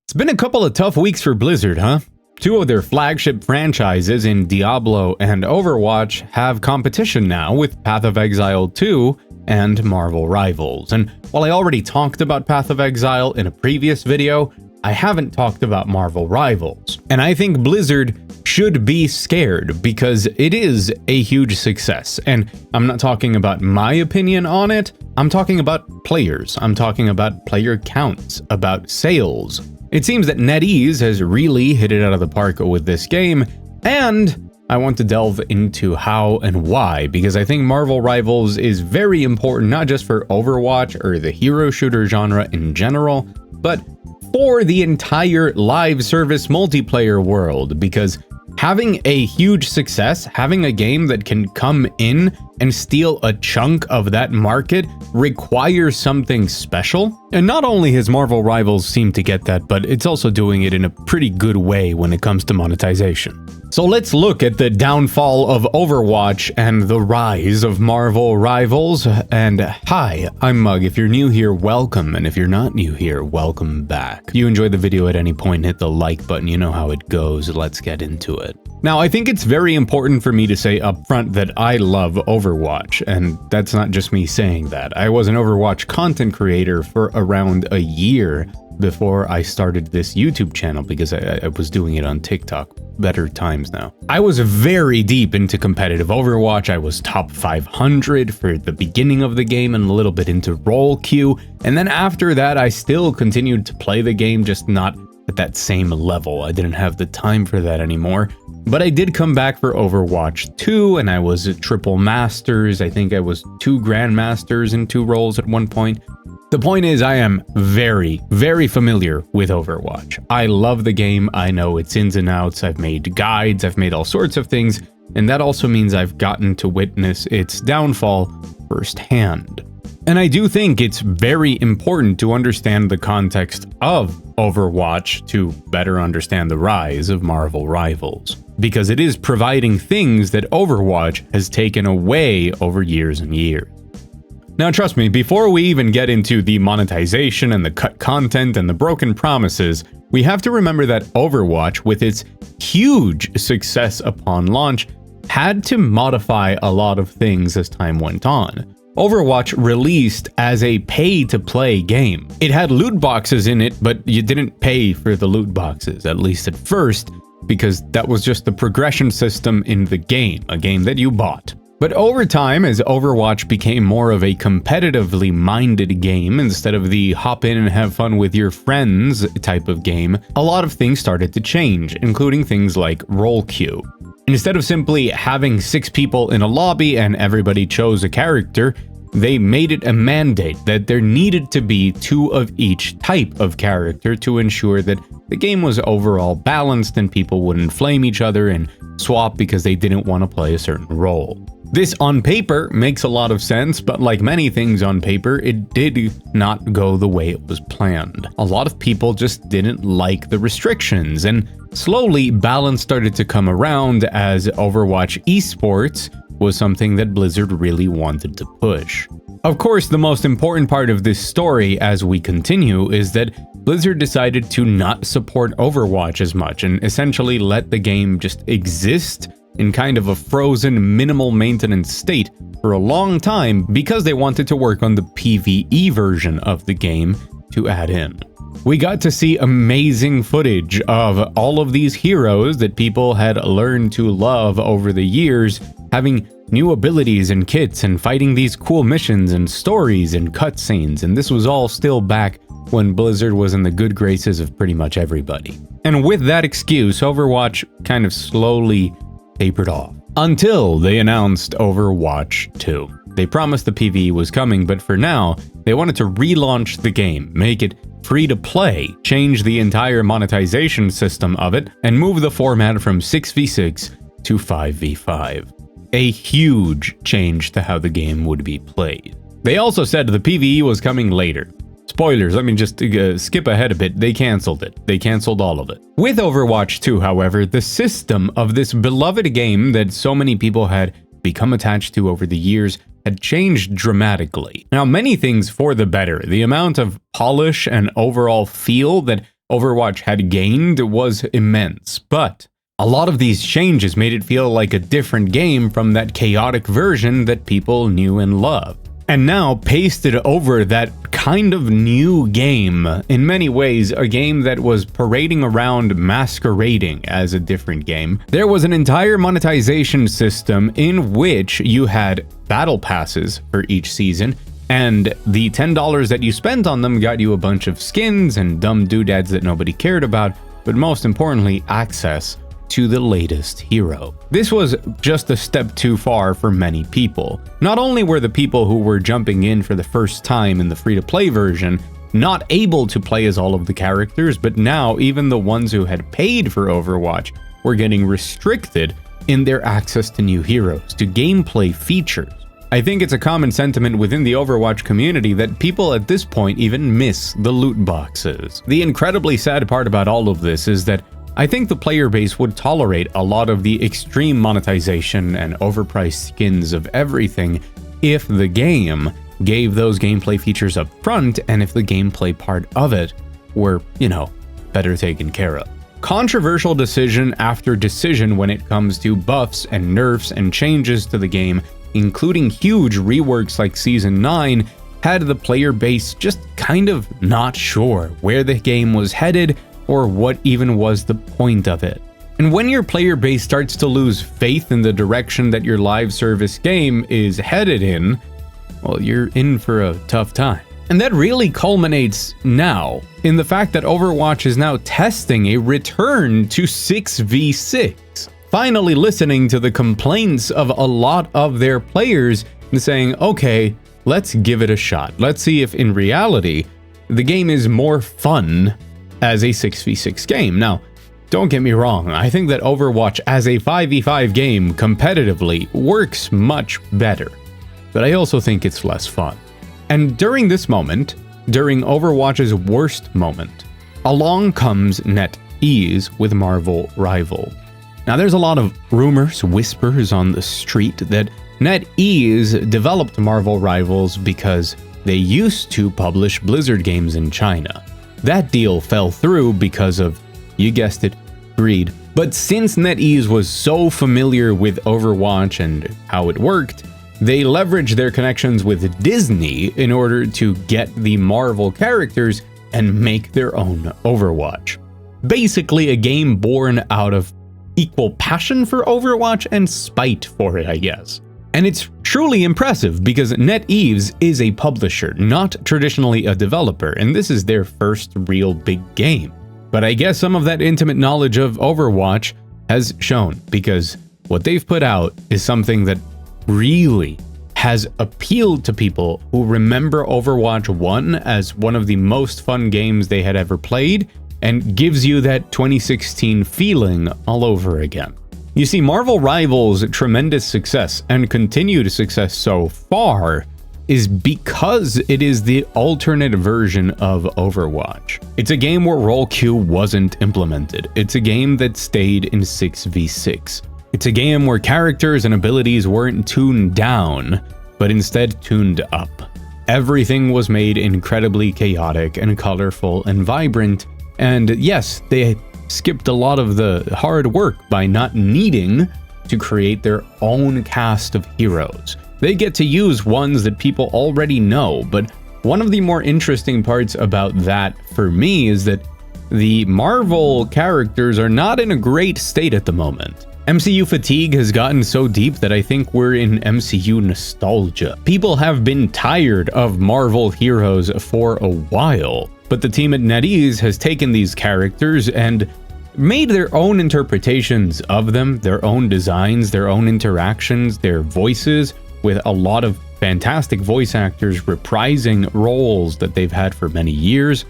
It's been a couple of tough weeks for Blizzard, huh? Two of their flagship franchises in Diablo and Overwatch have competition now with Path of Exile 2 and Marvel Rivals. And while I already talked about Path of Exile in a previous video, I haven't talked about Marvel Rivals. And I think Blizzard should be scared because it is a huge success. And I'm not talking about my opinion on it, I'm talking about players, I'm talking about player counts, about sales. It seems that NetEase has really hit it out of the park with this game, and I want to delve into how and why, because I think Marvel Rivals is very important not just for Overwatch or the hero shooter genre in general, but for the entire live service multiplayer world, because having a huge success, having a game that can come in and steal a chunk of that market requires something special. And not only has Marvel Rivals seemed to get that, but it's also doing it in a pretty good way when it comes to monetization. So let's look at the downfall of Overwatch and the rise of Marvel Rivals. And hi, I'm Mug. If you're new here, welcome. And if you're not new here, welcome back. If you enjoyed the video at any point, hit the like button. You know how it goes. Let's get into it. Now, I think it's very important for me to say up front that I love Overwatch, and that's not just me saying that. I was an Overwatch content creator for around a year before I started this YouTube channel because I was doing it on TikTok. Better times now. I was very deep into competitive Overwatch. I was top 500 for the beginning of the game and a little bit into role queue, and then after that I still continued to play the game, just not at that same level. I didn't have the time for that anymore. But I did come back for Overwatch 2, and I was at Triple Masters. I think I was 2 Grandmasters in 2 roles at one point. The point is, I am very, very familiar with Overwatch. I love the game, I know its ins and outs, I've made guides, I've made all sorts of things, and that also means I've gotten to witness its downfall firsthand. And I do think it's very important to understand the context of Overwatch to better understand the rise of Marvel Rivals, because it is providing things that Overwatch has taken away over years and years. Now trust me, before we even get into the monetization and the cut content and the broken promises, we have to remember that Overwatch, with its huge success upon launch, had to modify a lot of things as time went on. Overwatch released as a pay-to-play game. It had loot boxes in it, but you didn't pay for the loot boxes, at least at first, because that was just the progression system in the game, a game that you bought. But over time, as Overwatch became more of a competitively minded game instead of the hop in and have fun with your friends type of game, a lot of things started to change, including things like role queue. Instead of simply having 6 people in a lobby and everybody chose a character, they made it a mandate that there needed to be 2 of each type of character to ensure that the game was overall balanced and people wouldn't flame each other and swap because they didn't want to play a certain role. This on paper makes a lot of sense, but like many things on paper, it did not go the way it was planned. A lot of people just didn't like the restrictions, and slowly balance started to come around as Overwatch esports was something that Blizzard really wanted to push. Of course, the most important part of this story as we continue is that Blizzard decided to not support Overwatch as much and essentially let the game just exist in kind of a frozen, minimal maintenance state for a long time because they wanted to work on the PvE version of the game to add in. We got to see amazing footage of all of these heroes that people had learned to love over the years, having new abilities and kits and fighting these cool missions and stories and cutscenes, and this was all still back when Blizzard was in the good graces of pretty much everybody. And with that excuse, Overwatch kind of slowly tapered off until they announced Overwatch 2. They promised the PvE was coming, but for now, they wanted to relaunch the game, make it free to play, change the entire monetization system of it, and move the format from 6v6 to 5v5. A huge change to how the game would be played. They also said the PvE was coming later. Spoilers, let me just skip ahead a bit, they cancelled it. They cancelled all of it. With Overwatch 2, however, the system of this beloved game that so many people had become attached to over the years had changed dramatically. Now, many things for the better. The amount of polish and overall feel that Overwatch had gained was immense, but a lot of these changes made it feel like a different game from that chaotic version that people knew and loved. And now pasted over that kind of new game, in many ways a game that was parading around masquerading as a different game. There was an entire monetization system in which you had battle passes for each season, and the $10 that you spent on them got you a bunch of skins and dumb doodads that nobody cared about, but most importantly, access to the latest hero. This was just a step too far for many people. Not only were the people who were jumping in for the first time in the free-to-play version not able to play as all of the characters, but now even the ones who had paid for Overwatch were getting restricted in their access to new heroes, to gameplay features. I think it's a common sentiment within the Overwatch community that people at this point even miss the loot boxes. The incredibly sad part about all of this is that I think the player base would tolerate a lot of the extreme monetization and overpriced skins of everything if the game gave those gameplay features up front and if the gameplay part of it were, better taken care of. Controversial decision after decision when it comes to buffs and nerfs and changes to the game, including huge reworks like Season 9, had the player base just kind of not sure where the game was headed or what even was the point of it. And when your player base starts to lose faith in the direction that your live service game is headed in, well, you're in for a tough time. And that really culminates now in the fact that Overwatch is now testing a return to 6v6. Finally listening to the complaints of a lot of their players and saying, okay, let's give it a shot. Let's see if in reality, the game is more fun as a 6v6 game. Now, don't get me wrong, I think that Overwatch as a 5v5 game competitively works much better, but I also think it's less fun. And during this moment, during Overwatch's worst moment, along comes NetEase with Marvel Rivals. Now there's a lot of rumors, whispers on the street that NetEase developed Marvel Rivals because they used to publish Blizzard games in China. That deal fell through because of, you guessed it, greed. But since NetEase was so familiar with Overwatch and how it worked, they leveraged their connections with Disney in order to get the Marvel characters and make their own Overwatch. Basically a game born out of equal passion for Overwatch and spite for it, I guess. And it's truly impressive because NetEase is a publisher, not traditionally a developer, and this is their first real big game. But I guess some of that intimate knowledge of Overwatch has shown, because what they've put out is something that really has appealed to people who remember Overwatch 1 as one of the most fun games they had ever played, and gives you that 2016 feeling all over again. You see, Marvel Rivals' tremendous success and continued success so far is because it is the alternate version of Overwatch. It's a game where role queue wasn't implemented. It's a game that stayed in 6v6. It's a game where characters and abilities weren't tuned down, but instead tuned up. Everything was made incredibly chaotic and colorful and vibrant, and yes, they skipped a lot of the hard work by not needing to create their own cast of heroes. They get to use ones that people already know, but one of the more interesting parts about that for me is that the Marvel characters are not in a great state at the moment. MCU fatigue has gotten so deep that I think we're in MCU nostalgia. People have been tired of Marvel heroes for a while, but the team at NetEase has taken these characters and made their own interpretations of them, their own designs, their own interactions, their voices, with a lot of fantastic voice actors reprising roles that they've had for many years,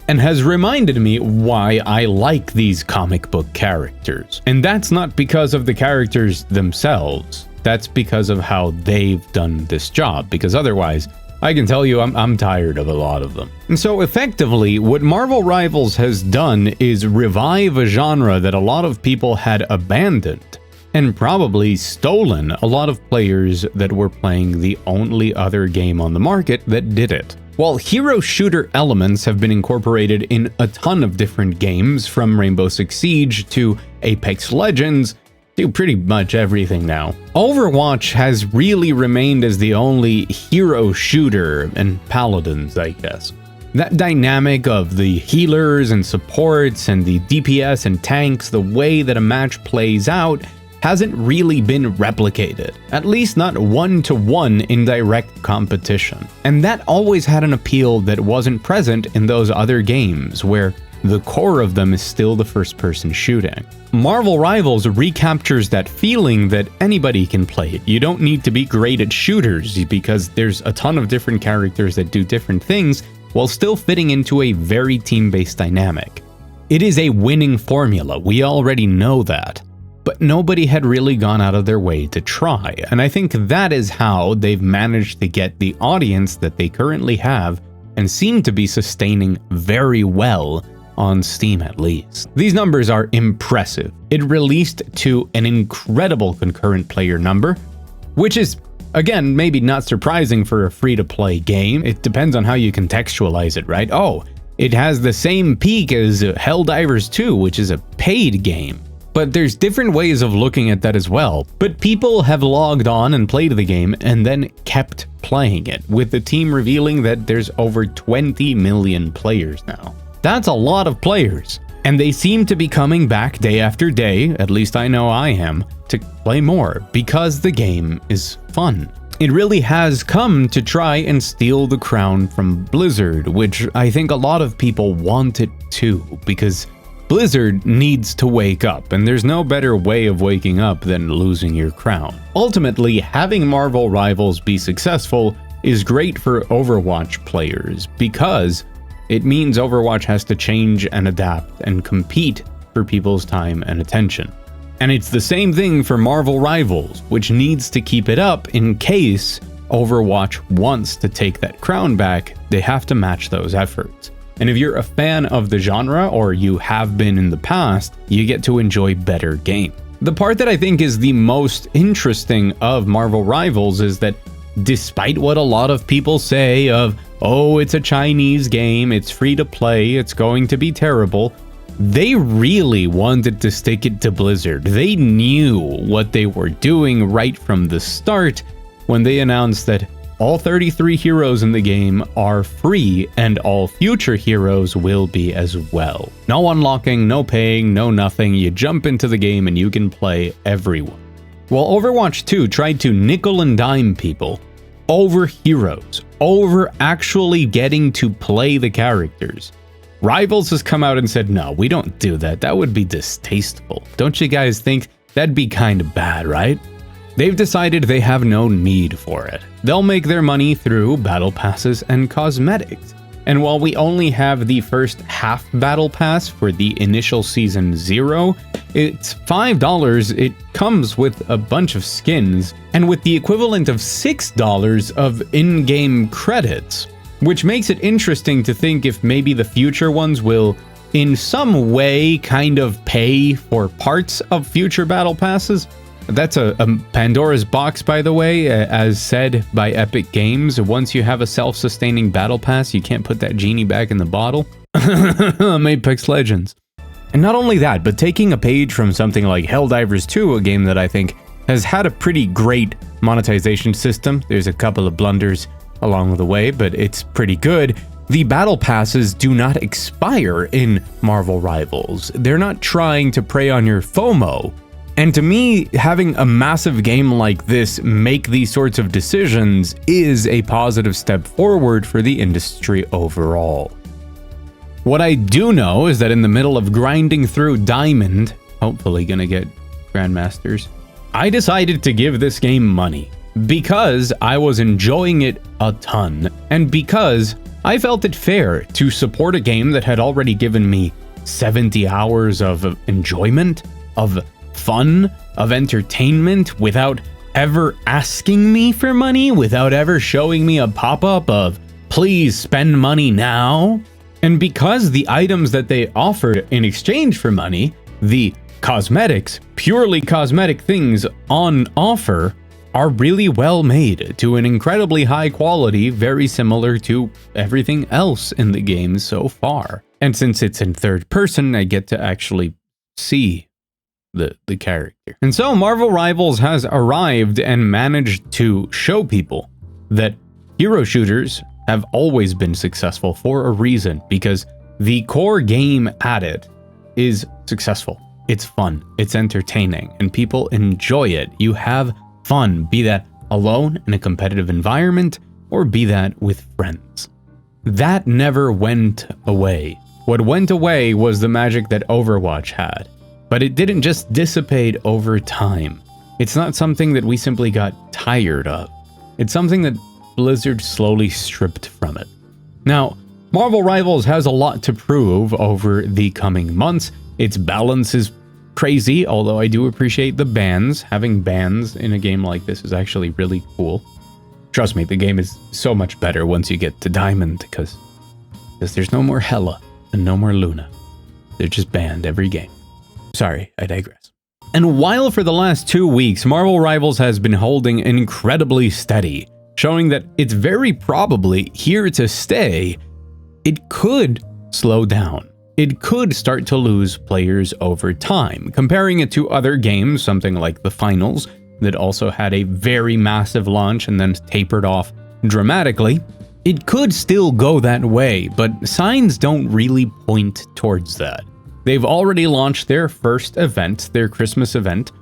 and has reminded me why I like these comic book characters. And that's not because of the characters themselves, that's because of how they've done this job, because otherwise, I can tell you I'm tired of a lot of them. And so effectively, what Marvel Rivals has done is revive a genre that a lot of people had abandoned, and probably stolen a lot of players that were playing the only other game on the market that did it. While hero shooter elements have been incorporated in a ton of different games, from Rainbow Six Siege to Apex Legends, to pretty much everything now, Overwatch has really remained as the only hero shooter, and paladins, I guess. That dynamic of the healers and supports and the DPS and tanks, the way that a match plays out, hasn't really been replicated, at least not one-to-one in direct competition. And that always had an appeal that wasn't present in those other games, where the core of them is still the first-person shooting. Marvel Rivals recaptures that feeling that anybody can play it. You don't need to be great at shooters, because there's a ton of different characters that do different things while still fitting into a very team-based dynamic. It is a winning formula, we already know that. But nobody had really gone out of their way to try, and I think that is how they've managed to get the audience that they currently have and seem to be sustaining very well on Steam at least. These numbers are impressive. It released to an incredible concurrent player number, which is, again, maybe not surprising for a free-to-play game. It depends on how you contextualize it, right? Oh, it has the same peak as Helldivers 2, which is a paid game. But there's different ways of looking at that as well. But people have logged on and played the game and then kept playing it, with the team revealing that there's over 20 million players now. That's a lot of players, and they seem to be coming back day after day, at least I know I am, to play more, because the game is fun. It really has come to try and steal the crown from Blizzard, which I think a lot of people want it too, because Blizzard needs to wake up, and there's no better way of waking up than losing your crown. Ultimately, having Marvel Rivals be successful is great for Overwatch players, because it means Overwatch has to change and adapt and compete for people's time and attention. And it's the same thing for Marvel Rivals, which needs to keep it up in case Overwatch wants to take that crown back. They have to match those efforts. And if you're a fan of the genre, or you have been in the past, you get to enjoy better game. The part that I think is the most interesting of Marvel Rivals is that despite what a lot of people say of, oh, it's a Chinese game, it's free to play, it's going to be terrible, they really wanted to stick it to Blizzard. They knew what they were doing right from the start when they announced that all 33 heroes in the game are free, and all future heroes will be as well. No unlocking, no paying, no nothing. You jump into the game and you can play everyone. While Overwatch 2 tried to nickel and dime people over heroes, over actually getting to play the characters, Rivals has come out and said, no, we don't do that. That would be distasteful. Don't you guys think that'd be kind of bad, right? They've decided they have no need for it. They'll make their money through battle passes and cosmetics. And while we only have the first half battle pass for the initial season 0, it's $5, it comes with a bunch of skins, and with the equivalent of $6 of in-game credits, which makes it interesting to think if maybe the future ones will in some way kind of pay for parts of future battle passes. That's a Pandora's box, by the way, as said by Epic Games. Once you have a self-sustaining battle pass, you can't put that genie back in the bottle. Apex Legends. And not only that, but taking a page from something like Helldivers 2, a game that I think has had a pretty great monetization system. There's a couple of blunders along the way, but it's pretty good. The battle passes do not expire in Marvel Rivals. They're not trying to prey on your FOMO. And to me, having a massive game like this make these sorts of decisions is a positive step forward for the industry overall. What I do know is that in the middle of grinding through Diamond, hopefully gonna get Grandmasters, I decided to give this game money because I was enjoying it a ton, and because I felt it fair to support a game that had already given me 70 hours of enjoyment, of fun, of entertainment, without ever asking me for money, without ever showing me a pop-up of, please spend money now. And because the items that they offered in exchange for money, the cosmetics, purely cosmetic things on offer, are really well made to an incredibly high quality, very similar to everything else in the game so far. And since it's in third person, I get to actually see the character. And so Marvel Rivals has arrived and managed to show people that hero shooters have always been successful for a reason, because the core game at it is successful. It's fun, it's entertaining, and people enjoy it. You have fun, be that alone in a competitive environment or be that with friends. That never went away. What went away was the magic that Overwatch had, but it didn't just dissipate over time. It's not something that we simply got tired of. It's something that Blizzard slowly stripped from it. Now, Marvel Rivals has a lot to prove over the coming months. Its balance is crazy, although I do appreciate the bans. Having bans in a game like this is actually really cool. Trust me, the game is so much better once you get to Diamond, because there's no more Hela and no more Luna. They're just banned every game. Sorry, I digress. And while for the last 2 weeks, Marvel Rivals has been holding incredibly steady, showing that it's very probably here to stay, it could slow down. It could start to lose players over time. Comparing it to other games, something like the finals, that also had a very massive launch and then tapered off dramatically, it could still go that way, but signs don't really point towards that. They've already launched their first event, their Christmas event.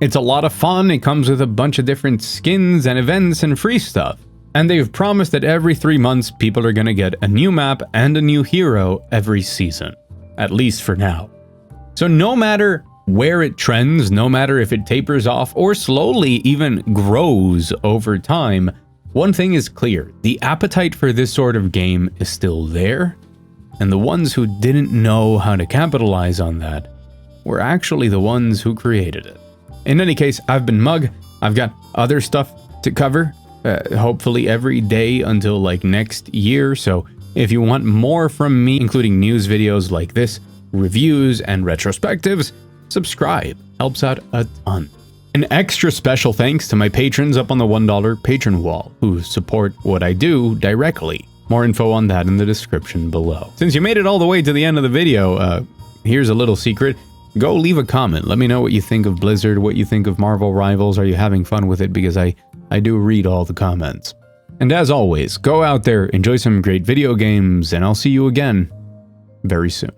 It's a lot of fun, it comes with a bunch of different skins and events and free stuff. And they've promised that every 3 months people are gonna get a new map and a new hero every season. At least for now. So no matter where it trends, no matter if it tapers off or slowly even grows over time, one thing is clear, the appetite for this sort of game is still there, and the ones who didn't know how to capitalize on that were actually the ones who created it. In any case, I've been Mug. I've got other stuff to cover, hopefully every day until like next year, so if you want more from me, including news videos like this, reviews and retrospectives, subscribe. Helps out a ton. An extra special thanks to my patrons up on the $1 patron wall, who support what I do directly. More info on that in the description below. Since you made it all the way to the end of the video, here's a little secret. Go leave a comment. Let me know what you think of Blizzard, what you think of Marvel Rivals. Are you having fun with it? Because I do read all the comments. And as always, go out there, enjoy some great video games, and I'll see you again very soon.